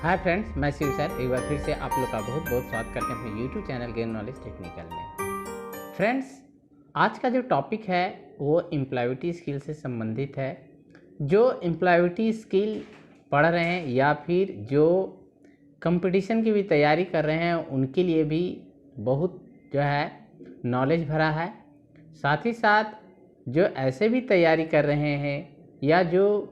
Hi friends, मैं Shiv sir एक बार फिर से आप लोग का बहुत बहुत स्वागत करते हैं अपने YouTube channel gain knowledge technical में। फ्रेंड्स, आज का जो टॉपिक है वो एम्प्लॉयबिलिटी स्किल से संबंधित है। जो एम्प्लॉयबिलिटी स्किल पढ़ रहे हैं या फिर जो कंपटीशन की भी तैयारी कर रहे हैं उनके लिए भी बहुत जो है नॉलेज भरा है। साथ ही साथ जो ऐसे भी तैयारी कर रहे हैं या जो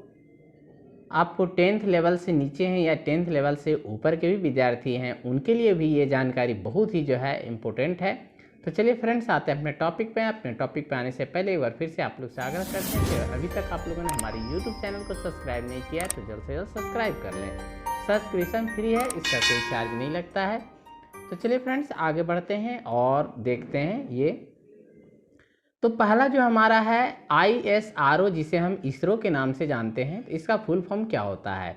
आपको 10th लेवल से नीचे हैं या 10th लेवल से ऊपर के भी विद्यार्थी हैं उनके लिए भी ये जानकारी बहुत ही जो है इम्पोर्टेंट है। तो चलिए फ्रेंड्स, आते हैं अपने टॉपिक पे। अपने टॉपिक पे आने से पहले एक बार फिर से आप लोग से आग्रह करते हैं कि अभी तक आप लोगों ने हमारे यूट्यूब चैनल को सब्सक्राइब नहीं किया तो जल्द से जल्द सब्सक्राइब कर लें। सब्सक्रिप्शन फ्री है, इसका कोई चार्ज नहीं लगता है। तो चलिए फ्रेंड्स, आगे बढ़ते हैं और देखते हैं ये। तो पहला जो हमारा है ISRO, जिसे हम इसरो के नाम से जानते हैं, तो इसका फुल फॉर्म क्या होता है?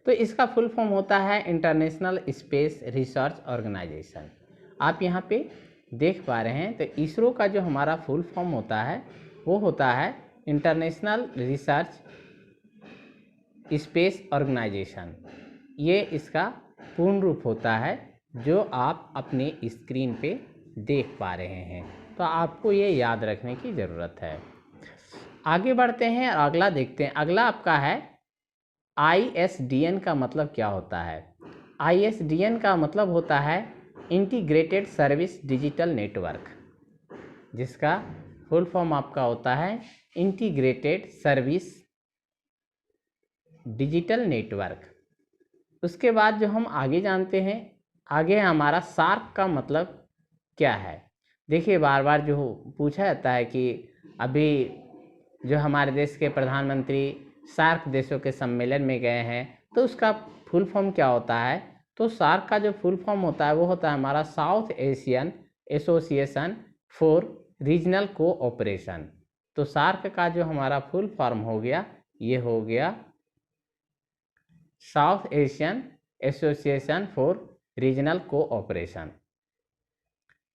तो इसका फुल फॉर्म होता है इंटरनेशनल स्पेस रिसर्च ऑर्गेनाइजेशन। आप यहाँ पे देख पा रहे हैं। तो इसरो का जो हमारा फुल फॉर्म होता है वो होता है इंटरनेशनल रिसर्च स्पेस ऑर्गेनाइजेशन। ये इसका पूर्ण रूप होता है जो आप अपने स्क्रीन पे देख पा रहे हैं। तो आपको ये याद रखने की ज़रूरत है। आगे बढ़ते हैं और अगला देखते हैं। अगला आपका है ISDN का मतलब क्या होता है? ISDN का मतलब होता है इंटीग्रेटेड सर्विस डिजिटल नेटवर्क, जिसका फुल फॉर्म आपका होता है इंटीग्रेटेड सर्विस डिजिटल नेटवर्क। उसके बाद जो हम आगे जानते हैं, आगे हमारा सार्क का मतलब क्या है? देखिए, बार बार जो पूछा जाता है कि अभी जो हमारे देश के प्रधानमंत्री सार्क देशों के सम्मेलन में गए हैं, तो उसका फुल फॉर्म क्या होता है? तो सार्क का जो फुल फॉर्म होता है वो होता है हमारा south Asian association for regional cooperation. तो सार्क का जो हमारा फुल फॉर्म हो गया, ये हो गया south Asian association for regional cooperation.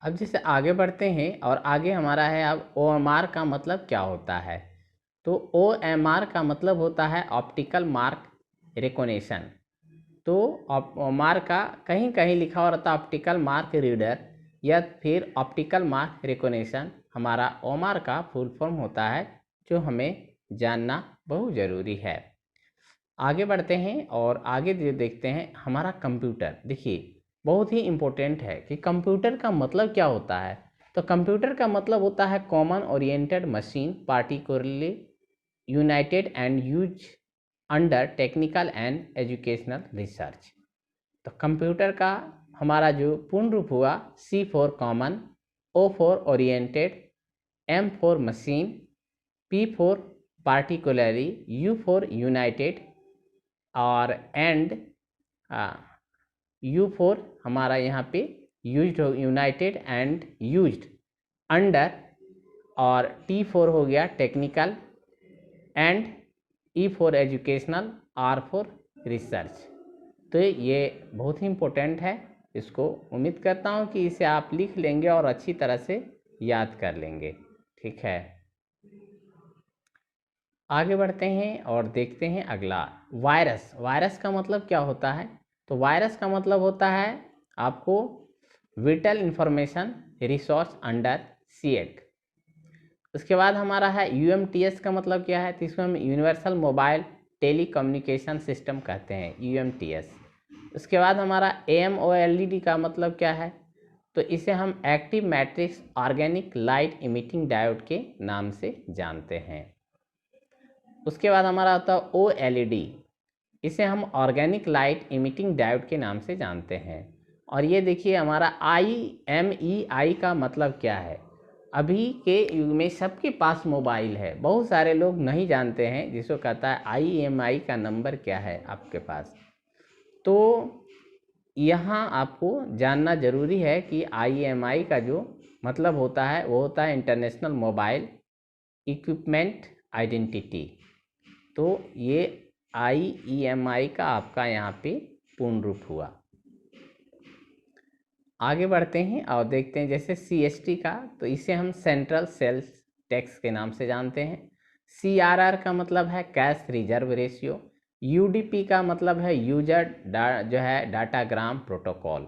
अब जैसे आगे बढ़ते हैं और आगे हमारा है अब OMR का मतलब क्या होता है? तो OMR का मतलब होता है ऑप्टिकल मार्क रिकॉग्निशन। तो OMR का कहीं कहीं लिखा हुआ रहता है ऑप्टिकल मार्क रीडर या फिर ऑप्टिकल मार्क रिकॉग्निशन। हमारा OMR का फुल फॉर्म होता है, जो हमें जानना बहुत ज़रूरी है। आगे बढ़ते हैं और आगे देखते हैं हमारा कंप्यूटर। देखिए, बहुत ही इम्पोर्टेंट है कि कंप्यूटर का मतलब क्या होता है। तो कंप्यूटर का मतलब होता है common oriented machine particularly United and use under technical and educational research. तो कंप्यूटर का हमारा जो पूर्ण रूप हुआ C for common, O for oriented, M for machine, P for particularly, U for United और एंड U फॉर हमारा यहाँ पे यूज्ड हो यूनाइटेड एंड यूज्ड अंडर, और T फॉर हो गया technical, and E for educational, R for research. तो ये बहुत ही इम्पोर्टेंट है। इसको उम्मीद करता हूँ कि इसे आप लिख लेंगे और अच्छी तरह से याद कर लेंगे। ठीक है, आगे बढ़ते हैं और देखते हैं अगला वायरस। वायरस का मतलब क्या होता है? तो वायरस का मतलब होता है आपको whittle information resource under CET। उसके बाद हमारा है UMTS का मतलब क्या है? तो इसको हम universal mobile telecommunication system कहते हैं, UMTS। उसके बाद हमारा AMOLED का मतलब क्या है? तो इसे हम active matrix organic light emitting diode के नाम से जानते हैं। उसके बाद हमारा होता है OLED, इसे हम ऑर्गेनिक लाइट इमिटिंग डायोड के नाम से जानते हैं। और ये देखिए हमारा IMEI का मतलब क्या है? अभी के युग में सबके पास मोबाइल है, बहुत सारे लोग नहीं जानते हैं, जिसको कहता है IMEI का नंबर क्या है आपके पास। तो यहाँ आपको जानना ज़रूरी है कि IMEI का जो मतलब होता है वो होता है इंटरनेशनल मोबाइल इक्विपमेंट आइडेंटिटी। तो ये IEMI का आपका यहाँ पे पूर्ण रूप हुआ। आगे बढ़ते हैं और देखते हैं जैसे CST का, तो इसे हम सेंट्रल सेल्स टैक्स के नाम से जानते हैं। CRR का मतलब है कैश रिजर्व रेशियो। यूडीपी का मतलब है यूजर जो है डाटाग्राम प्रोटोकॉल।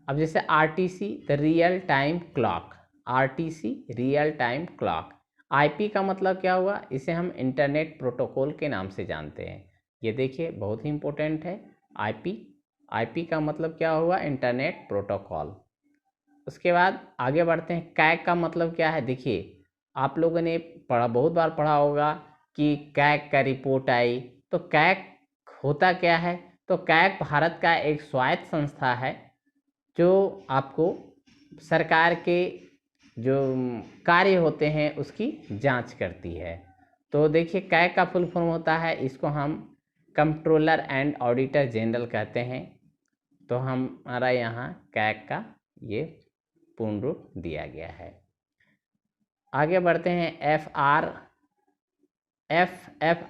अब जैसे RTC the real time clock, RTC real time clock. IP का मतलब क्या हुआ, इसे हम इंटरनेट प्रोटोकॉल के नाम से जानते हैं। ये देखिए बहुत ही इंपॉर्टेंट है आईपी। आईपी का मतलब क्या हुआ, इंटरनेट प्रोटोकॉल। उसके बाद आगे बढ़ते हैं। कैग का मतलब क्या है, देखिए आप लोगों ने पढ़ा, बहुत बार पढ़ा होगा कि कैग का रिपोर्ट आई। तो कैग होता क्या है, तो कैग भारत का एक स्वायत्त संस्था है जो आपको सरकार के जो कार्य होते हैं उसकी जांच करती है। तो देखिए कैग का फुल फॉर्म होता है, इसको हम कंट्रोलर एंड ऑडिटर जनरल कहते हैं। तो हमारा यहाँ कैग का ये पूर्ण रूप दिया गया है। आगे बढ़ते हैं। एफ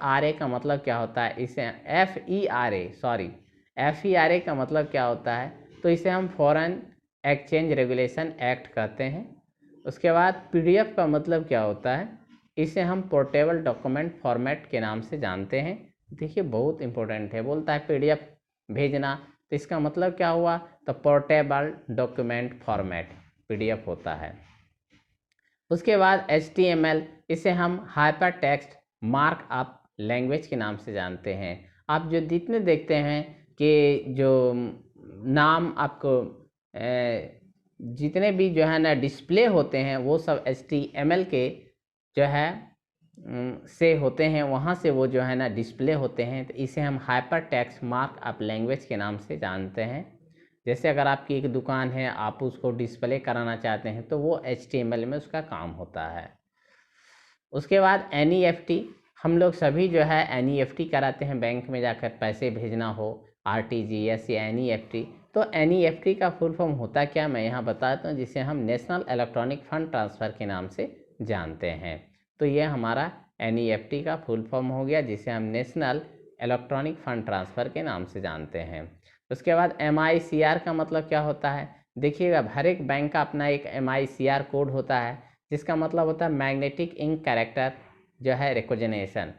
आर ए का मतलब क्या होता है, इसे एफ ई आर ए का मतलब क्या होता है, तो इसे हम फॉरेन एक्सचेंज रेगुलेशन एक्ट कहते हैं। उसके बाद पीडीएफ का मतलब क्या होता है, इसे हम पोर्टेबल डॉक्यूमेंट फॉर्मेट के नाम से जानते हैं। देखिए बहुत इंपॉर्टेंट है, बोलता है पीडीएफ भेजना, तो इसका मतलब क्या हुआ, तो पोर्टेबल डॉक्यूमेंट फॉर्मेट पीडीएफ होता है। उसके बाद HTML, इसे हम हाइपर टेक्स्ट मार्कअप लैंग्वेज के नाम से जानते हैं। आप जो जितने देखते हैं कि जो नाम आपको जितने भी जो है ना डिस्प्ले होते हैं वो सब HTML के जो है से होते हैं, वहाँ से वो जो है ना डिस्प्ले होते हैं। तो इसे हम हाइपर टेक्स्ट मार्कअप लैंग्वेज के नाम से जानते हैं। जैसे अगर आपकी एक दुकान है, आप उसको डिस्प्ले कराना चाहते हैं तो वो HTML में उसका काम होता है। उसके बाद NEFT, हम लोग सभी जो है NEFT कराते हैं, बैंक में जाकर पैसे भेजना हो, RTGS या NEFT। तो NEFT का फुल फॉर्म होता क्या, मैं यहाँ बताता हूँ, जिसे हम नेशनल इलेक्ट्रॉनिक फंड ट्रांसफ़र के नाम से जानते हैं। तो ये हमारा NEFT का फुल फॉर्म हो गया, जिसे हम नेशनल इलेक्ट्रॉनिक फंड ट्रांसफ़र के नाम से जानते हैं। उसके बाद MICR का मतलब क्या होता है, देखिएगा हर एक बैंक का अपना एक MICR कोड होता है, जिसका मतलब होता है मैग्नेटिक इंक कैरेक्टर जो है रिकॉग्निशन।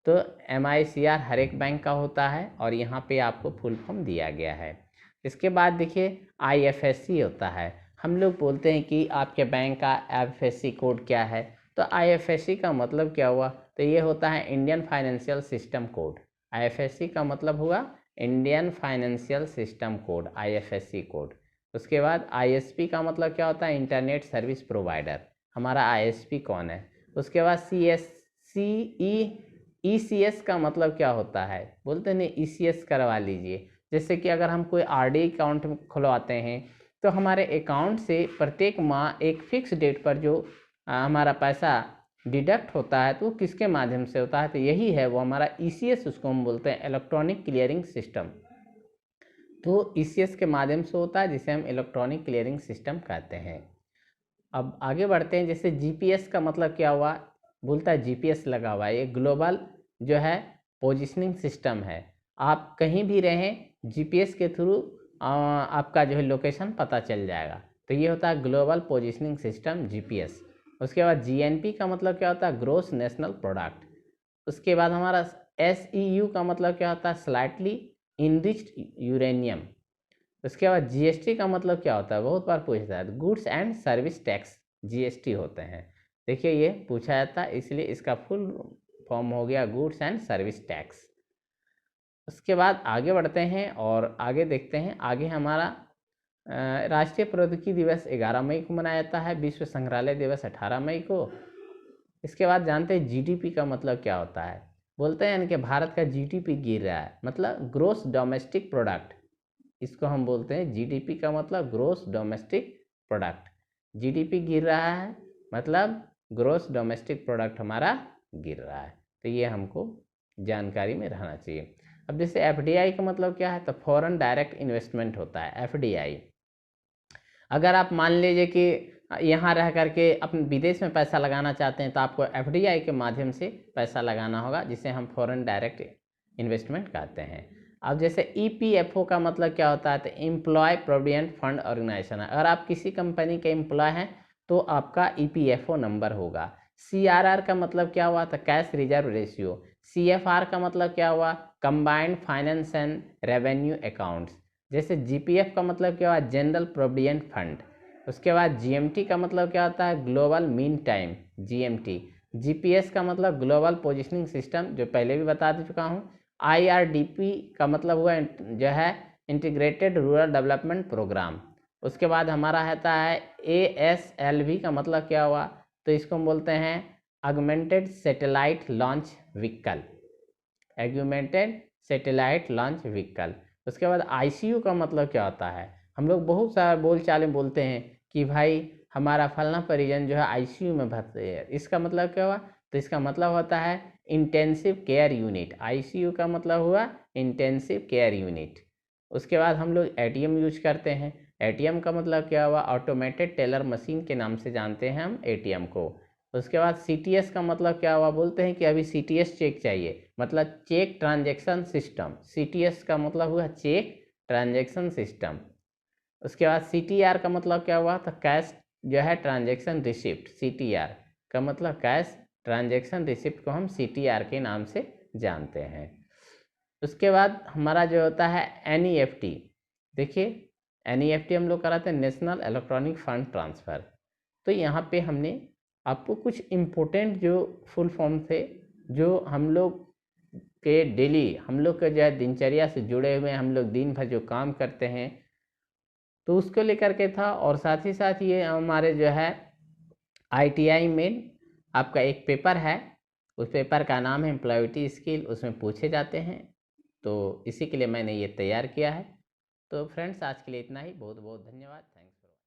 तो MICR हर एक बैंक का होता है और यहाँ पे आपको फुल फॉर्म दिया गया है। इसके बाद देखिए IFSC होता है। हम लोग बोलते हैं कि आपके बैंक का IFSC कोड क्या है, तो IFSC का मतलब क्या हुआ, तो ये होता है Indian financial system code. IFSC का मतलब हुआ Indian financial system code, IFSC code. उसके बाद ISP का मतलब क्या होता है, इंटरनेट सर्विस प्रोवाइडर। हमारा ISP कौन है। उसके बाद ECS का मतलब क्या होता है, बोलते हैं ECS करवा लीजिए। जैसे कि अगर हम कोई RD अकाउंट खुलवाते हैं तो हमारे अकाउंट से प्रत्येक माह एक फिक्स डेट पर जो हमारा पैसा डिडक्ट होता है तो वो किसके माध्यम से होता है, तो यही है वो हमारा ECS, उसको हम बोलते हैं इलेक्ट्रॉनिक क्लियरिंग सिस्टम। तो ECS के माध्यम से होता है, जिसे हम इलेक्ट्रॉनिक क्लियरिंग सिस्टम कहते हैं। अब आगे बढ़ते हैं। जैसे GPS का मतलब क्या हुआ, बोलता है GPS लगा हुआ है, ये ग्लोबल जो है पोजिशनिंग सिस्टम है। आप कहीं भी रहें GPS के थ्रू आपका जो है लोकेशन पता चल जाएगा। तो ये होता है ग्लोबल पोजिशनिंग सिस्टम GPS। उसके बाद GNP का मतलब क्या होता है, ग्रोस नेशनल प्रोडक्ट। उसके बाद हमारा SEU का मतलब क्या होता है, स्लाइटली इनरिच्ड यूरेनियम। उसके बाद GST का मतलब क्या होता है, बहुत बार पूछता है, goods and service tax GST होते हैं। देखिए ये पूछा जाता है, इसलिए इसका फुल फॉर्म हो गया गुड्स एंड सर्विस टैक्स। उसके बाद आगे बढ़ते हैं और आगे देखते हैं। आगे हमारा राष्ट्रीय प्रौद्योगिकी दिवस 11 मई को मनाया जाता है, विश्व संग्रहालय दिवस 18 मई को। इसके बाद जानते हैं GDP का मतलब क्या होता है, बोलते हैं कि भारत का GDP गिर रहा है, मतलब ग्रोस डोमेस्टिक प्रोडक्ट। इसको हम बोलते हैं GDP का मतलब ग्रोस डोमेस्टिक प्रोडक्ट। GDP गिर रहा है मतलब ग्रोस डोमेस्टिक प्रोडक्ट हमारा गिर रहा है। तो ये हमको जानकारी में रहना चाहिए। अब जैसे FDI का मतलब क्या है, तो फॉरेन डायरेक्ट इन्वेस्टमेंट होता है FDI। अगर आप मान लीजिए कि यहाँ रह करके अपने विदेश में पैसा लगाना चाहते हैं तो आपको FDI के माध्यम से पैसा लगाना होगा, जिसे हम फॉरेन डायरेक्ट इन्वेस्टमेंट कहते हैं। अब जैसे EPFO का मतलब क्या होता है, तो एम्प्लॉय प्रोविडेंट फंड ऑर्गेनाइजेशन। अगर आप किसी कंपनी के एम्प्लॉय हैं तो आपका EPFO नंबर होगा। CRR का मतलब क्या हुआ, तो कैश रिजर्व रेशियो। CFR का मतलब क्या हुआ, combined finance and revenue accounts. जैसे GPF का मतलब क्या हुआ, जनरल प्रोविडेंट फंड। उसके बाद GMT का मतलब क्या होता है, global mean time, GMT। GPS का मतलब ग्लोबल पोजिशनिंग सिस्टम, जो पहले भी बता चुका हूँ। IRDP का मतलब हुआ जो है इंटीग्रेटेड रूरल डेवलपमेंट प्रोग्राम। उसके बाद हमारा रहता है ASLV का मतलब क्या हुआ, तो इसको हम बोलते हैं augmented satellite launch vehicle, augmented satellite launch vehicle. उसके बाद ICU का मतलब क्या होता है, हम लोग बहुत सारा बोल चाल में बोलते हैं कि भाई हमारा फलना परिजन जो है ICU में भर्ती है, इसका मतलब क्या हुआ, तो इसका मतलब होता है इंटेंसिव केयर यूनिट। ICU का मतलब हुआ इंटेंसिव केयर यूनिट। उसके बाद हम लोग ATM यूज करते हैं। ATM का मतलब क्या हुआ, ऑटोमेटेड टेलर मशीन के नाम से जानते हैं हम ATM को। उसके बाद CTS का मतलब क्या हुआ, बोलते हैं कि अभी CTS चेक चाहिए, मतलब चेक ट्रांजैक्शन सिस्टम। CTS का मतलब हुआ चेक ट्रांजैक्शन सिस्टम। उसके बाद CTR का मतलब क्या हुआ, तो कैश जो है ट्रांजैक्शन रिसिप्ट। CTR का मतलब कैश ट्रांजैक्शन रिसिप्ट को हम CTR के नाम से जानते हैं। उसके बाद हमारा जो होता है NEFT। देखिए NEFT हम लोग कराते हैं, नेशनल इलेक्ट्रॉनिक फंड ट्रांसफ़र। तो यहाँ पे हमने आपको कुछ इम्पोर्टेंट जो फुल फॉर्म थे, जो हम लोग के डेली हम लोग के जो है दिनचर्या से जुड़े हुए हम लोग दिन भर जो काम करते हैं, तो उसको लेकर के था। और साथ ही साथ ये हमारे जो है ITI में आपका एक पेपर है, उस पेपर का नाम है एम्प्लॉयबिलिटी स्किल, उसमें पूछे जाते हैं, तो इसी के लिए मैंने ये तैयार किया है। तो फ्रेंड्स आज के लिए इतना ही, बहुत बहुत धन्यवाद।